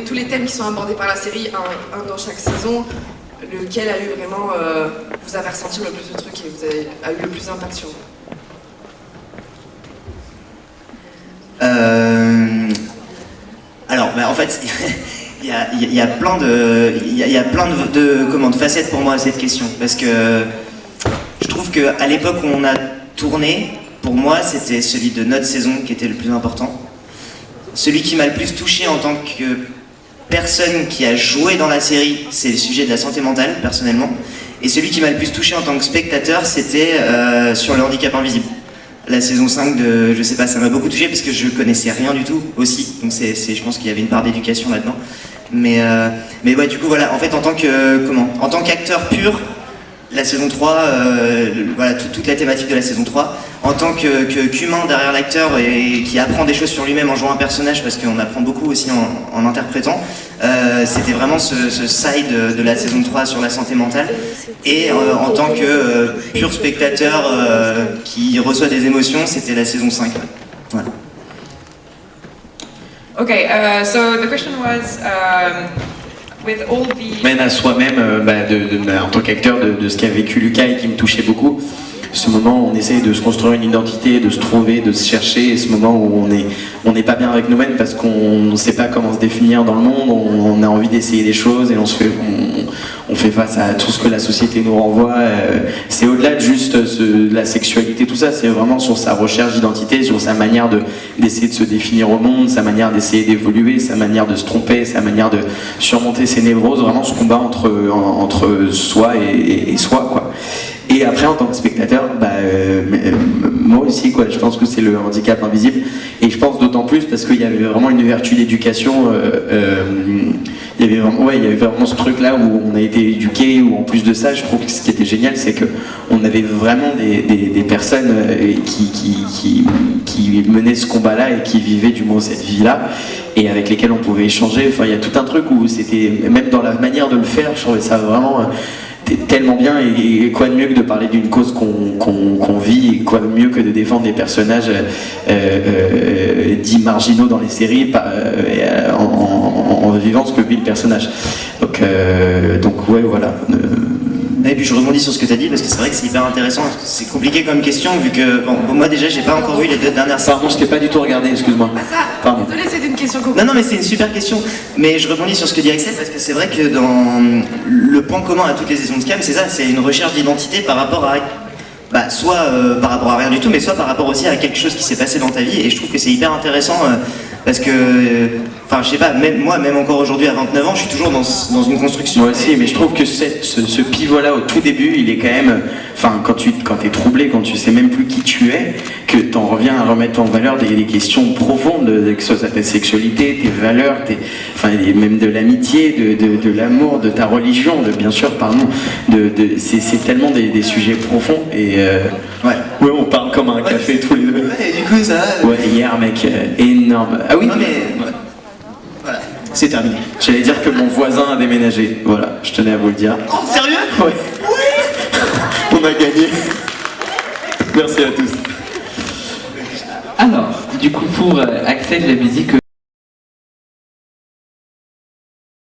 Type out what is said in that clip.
tous les thèmes qui sont abordés par la série, un dans chaque saison, lequel a eu vraiment, vous avez ressenti le plus de trucs et a eu le plus d'impact sur vous? Alors, en fait, il y a plein de facettes pour moi à cette question, parce que je trouve qu'à l'époque où on a tourné, pour moi, c'était celui de notre saison qui était le plus important. Celui qui m'a le plus touché en tant que personne qui a joué dans la série, c'est le sujet de la santé mentale, personnellement. Et celui qui m'a le plus touché en tant que spectateur, c'était sur le handicap invisible. La saison 5 de, je sais pas, ça m'a beaucoup touché parce que je connaissais rien du tout aussi. Donc je pense qu'il y avait une part d'éducation là-dedans. Mais ouais, du coup, voilà, en fait, en tant qu'acteur pur, la saison 3, voilà, toute la thématique de la saison 3, en tant qu'humain derrière l'acteur et qui apprend des choses sur lui-même en jouant un personnage, parce qu'on apprend beaucoup aussi en interprétant, c'était vraiment ce side de la saison 3 sur la santé mentale. Et en tant que pur spectateur qui reçoit des émotions, c'était la saison 5. Voilà. Okay, so the question was, with all the... Mène à soi-même, en tant qu'acteur, de ce qu'a vécu Lucas et qui me touchait beaucoup. Ce moment où on essaye de se construire une identité, de se trouver, de se chercher, et ce moment où on n'est pas bien avec nous-mêmes parce qu'on ne sait pas comment se définir dans le monde, on a envie d'essayer des choses et on fait face à tout ce que la société nous renvoie. C'est au-delà de juste la sexualité, tout ça, c'est vraiment sur sa recherche d'identité, sur sa manière d'essayer de se définir au monde, sa manière d'essayer d'évoluer, sa manière de se tromper, sa manière de surmonter ses névroses, vraiment ce combat entre soi et soi, quoi. Et après, en tant que spectateur, moi aussi, quoi, je pense que c'est le handicap invisible. Et je pense d'autant plus parce qu'il y avait vraiment une vertu d'éducation. Il y avait vraiment ce truc-là où on a été éduqué, où en plus de ça, je trouve que ce qui était génial, c'est qu'on avait vraiment des personnes qui menaient ce combat-là et qui vivaient du moins cette vie-là, et avec lesquelles on pouvait échanger. Enfin, il y a tout un truc où c'était, même dans la manière de le faire, je trouvais ça vraiment... tellement bien, et quoi de mieux que de parler d'une cause qu'on vit, et quoi de mieux que de défendre des personnages dits marginaux dans les séries en vivant ce que vit le personnage. Donc ouais, voilà. Et puis je rebondis sur ce que tu as dit parce que c'est vrai que c'est hyper intéressant, c'est compliqué comme question vu que, bon, moi déjà j'ai pas encore vu les 2 dernières saisons. Pardon, je t'ai pas du tout regardé, excuse-moi. Ah ça, désolé, c'était une question compliquée. Non mais c'est une super question, mais je rebondis sur ce que dit Axel parce que c'est vrai que dans le point commun à toutes les saisons de Scam, c'est ça, c'est une recherche d'identité par rapport à soit par rapport à rien du tout, mais soit par rapport aussi à quelque chose qui s'est passé dans ta vie, et je trouve que c'est hyper intéressant parce que, enfin je sais pas, même moi, même encore aujourd'hui à 29 ans, je suis toujours dans une construction. Moi aussi, mais je trouve que ce pivot-là au tout début, il est quand même, enfin quand t'es troublé, quand tu sais même plus qui tu es, que t'en reviens à remettre en valeur des questions profondes, que ce soit ta sexualité, tes valeurs, enfin même de l'amitié, de l'amour, de ta religion, bien sûr, pardon, c'est tellement des sujets profonds, et ouais, on parle comme un café tous les deux. Ouais, et du coup ça... Ouais, hier mec, énorme. Ah oui, non mais... Voilà, c'est terminé. J'allais dire que mon voisin a déménagé, voilà, je tenais à vous le dire. Oh, sérieux? Ouais. On a gagné. Merci à tous. Alors, du coup, pour Axel, j'avais dit que